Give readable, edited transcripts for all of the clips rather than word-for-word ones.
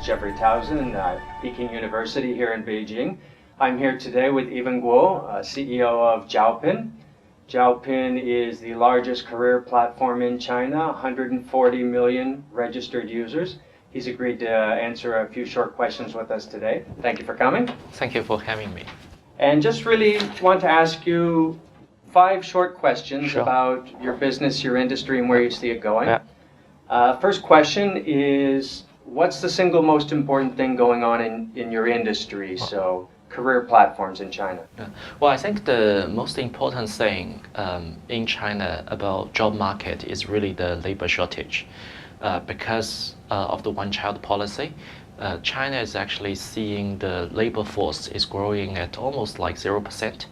Jeffrey Towson at Peking University here in Beijing. I'm here today with Evan Guo, CEO of Zhaopin. Zhaopin is the largest career platform in China, 140 million registered users. He's agreed to answer a few short questions with us today. Thank you for coming. Thank you for having me. And just really want to ask you 5 short questions about your business, your industry, and where you see it going. First question is, what's the single most important thing going on in your industry, so career platforms in China? Well, I think the most important thing in China about job market is really the labor shortage. Because of the one-child policy, China is actually seeing the labor force is growing at almost like 0%.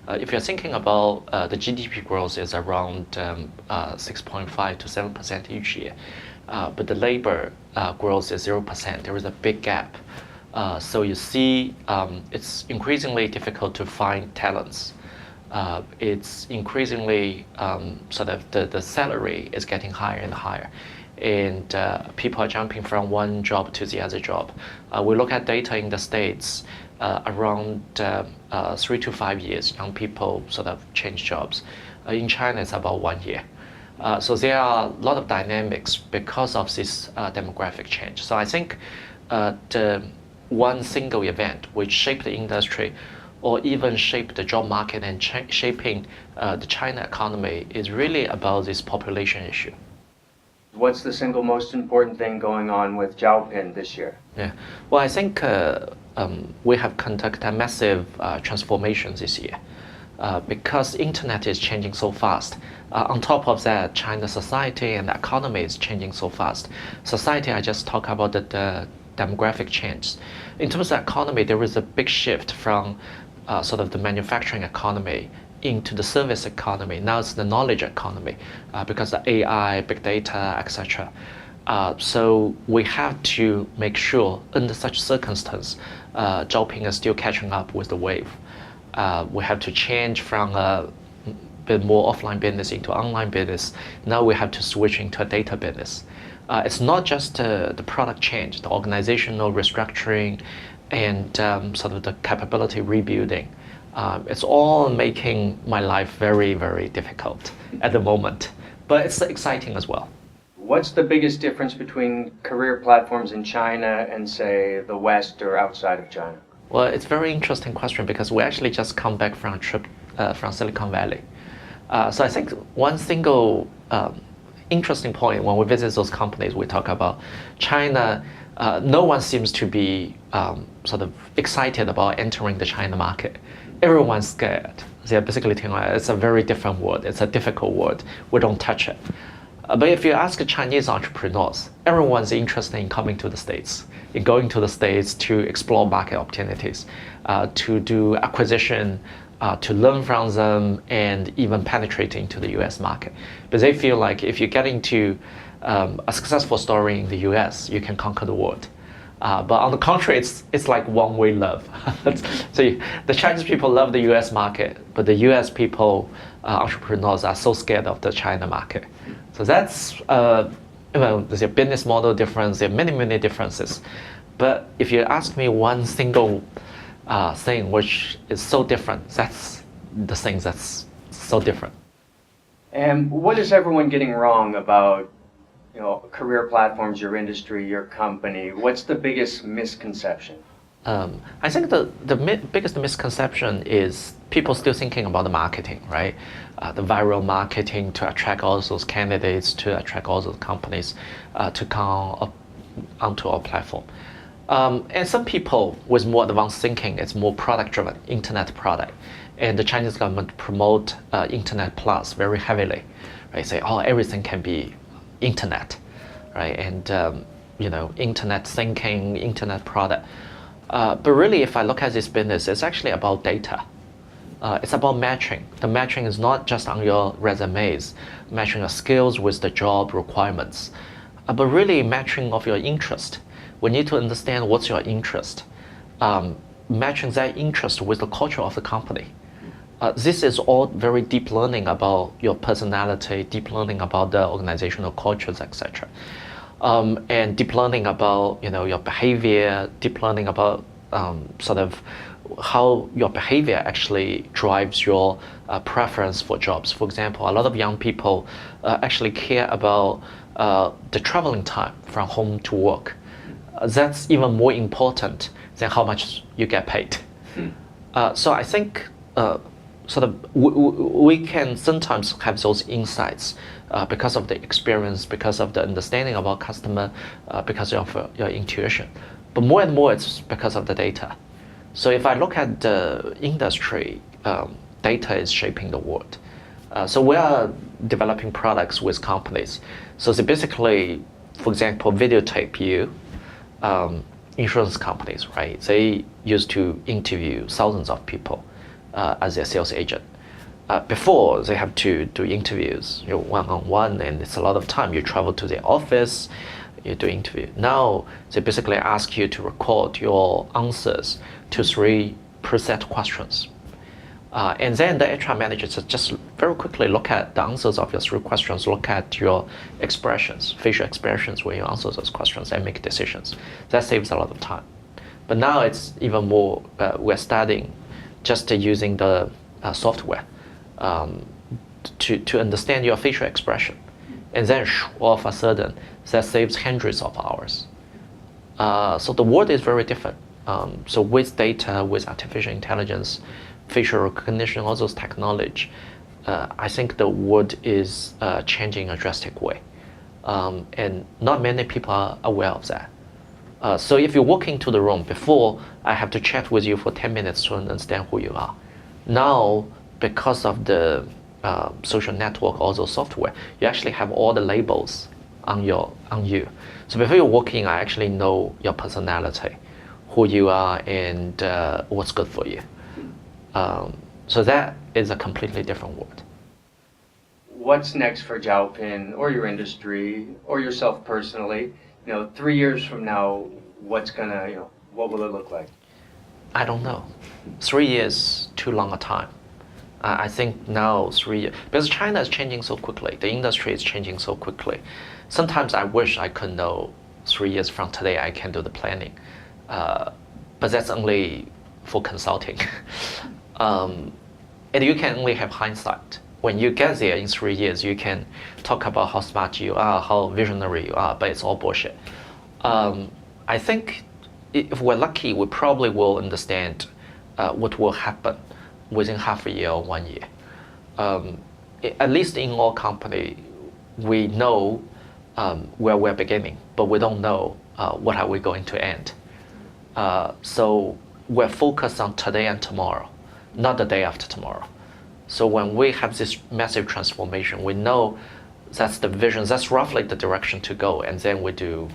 If you're thinking about the GDP growth is around 6.5 to 7% each year, but the labor growth is 0%. There is a big gap. So you see it's increasingly difficult to find talents. It's increasingly sort of the salary is getting higher and higher. And people are jumping from one job to the other job. We look at data in the States, around 3 to 5 years, young people sort of change jobs. In China, it's about 1 year. So there are a lot of dynamics because of this demographic change. So I think the one single event which shaped the industry or even shaped the job market and shaping the China economy is really about this population issue. What's the single most important thing going on with Zhaopin this year? Yeah, well, I think we have conducted a massive transformation this year because internet is changing so fast. On top of that, China's society and the economy is changing so fast. Society, I just talked about the demographic change. In terms of economy, there is a big shift from sort of the manufacturing economy into the service economy. Now it's the knowledge economy because of AI, big data, etc. So we have to make sure under such circumstance, Zhaopin is still catching up with the wave. We have to change from a bit more offline business into online business. Now we have to switch into a data business. It's not just the product change, the organizational restructuring and sort of the capability rebuilding. It's all making my life very, very difficult at the moment, but it's exciting as well. What's the biggest difference between career platforms in China and, say, the West or outside of China? Well, it's a very interesting question because we actually just come back from a trip from Silicon Valley. So I think one single interesting point when we visit those companies, we talk about China. No one seems to be sort of excited about entering the China market. Everyone's scared. They're basically telling us it's a very different world. It's a difficult world. We don't touch it. But if you ask Chinese entrepreneurs, everyone's interested in coming to the States, in going to the States to explore market opportunities, to do acquisition, to learn from them, and even penetrate into the US market. But they feel like if you get into a successful story in the US, you can conquer the world. But on the contrary, it's like one-way love. So the Chinese people love the US market, but the US people, entrepreneurs, are so scared of the China market. So that's, there's a business model difference, there are many, many differences. But if you ask me one single thing which is so different, that's the thing that's so different. And what is everyone getting wrong about career platforms, your industry, your company? What's the biggest misconception? I think the biggest misconception is people still thinking about the marketing, right? The viral marketing to attract all those candidates, to attract all those companies to come onto our platform. And some people with more advanced thinking, it's more product-driven, internet product. And the Chinese government promote Internet Plus very heavily, right? Say, oh, everything can be internet, right? And internet thinking, internet product. But really, if I look at this business, it's actually about data. It's about matching. The matching is not just on your resumes, matching your skills with the job requirements, but really matching of your interest. We need to understand what's your interest, matching that interest with the culture of the company. This is all very deep learning about your personality, deep learning about the organizational cultures, etc. and deep learning about your behavior, deep learning about sort of how your behavior actually drives your preference for jobs. For example, a lot of young people actually care about the traveling time from home to work. That's even more important than how much you get paid. So I think sort of we can sometimes have those insights because of the experience, because of the understanding of our customer, because of your intuition. But more and more, it's because of the data. So if I look at the industry, data is shaping the world. So we are developing products with companies. So they basically, for example, videotape you. Insurance companies, right? They used to interview thousands of people as their sales agent. Before, they have to do interviews, one-on-one, and it's a lot of time. You travel to their office, you do interview. Now, they basically ask you to record your answers to 3 preset questions. And then the HR managers just very quickly look at the answers of your 3 questions, look at your expressions, facial expressions when you answer those questions, and make decisions. That saves a lot of time. But now it's even more, we're studying just using the software to understand your facial expression. And then all of a sudden, that saves hundreds of hours. So the world is very different. So with data, with artificial intelligence, facial recognition, all those technology, I think the world is changing in a drastic way. And not many people are aware of that. So if you walk into the room, before I have to chat with you for 10 minutes to understand who you are. Now, because of the social network, all those software, you actually have all the labels on you. So before you walk in, I actually know your personality, who you are, and what's good for you. So that is a completely different world. What's next for Zhaopin or your industry or yourself personally? 3 years from now, what will it look like? I don't know. 3 years, too long a time. I think now 3 years, because China is changing so quickly, the industry is changing so quickly. Sometimes I wish I could know 3 years from today I can do the planning, but that's only for consulting. And you can only have hindsight. When you get there in 3 years, you can talk about how smart you are, how visionary you are, but it's all bullshit. I think if we're lucky, we probably will understand what will happen within half a year or 1 year. At least in our company, we know where we're beginning, but we don't know what are we going to end. So we're focused on today and tomorrow, not the day after tomorrow. So when we have this massive transformation, we know that's the vision, that's roughly the direction to go, and then we do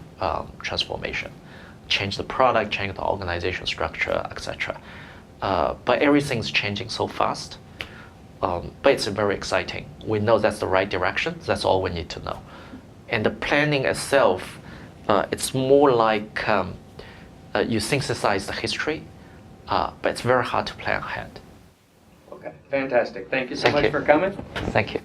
transformation. Change the product, change the organization structure, etc. But everything's changing so fast. But it's very exciting. We know that's the right direction. That's all we need to know. And the planning itself, it's more like you synthesize the history, but it's very hard to plan ahead. Okay, fantastic. Thank you so much for coming. Thank you.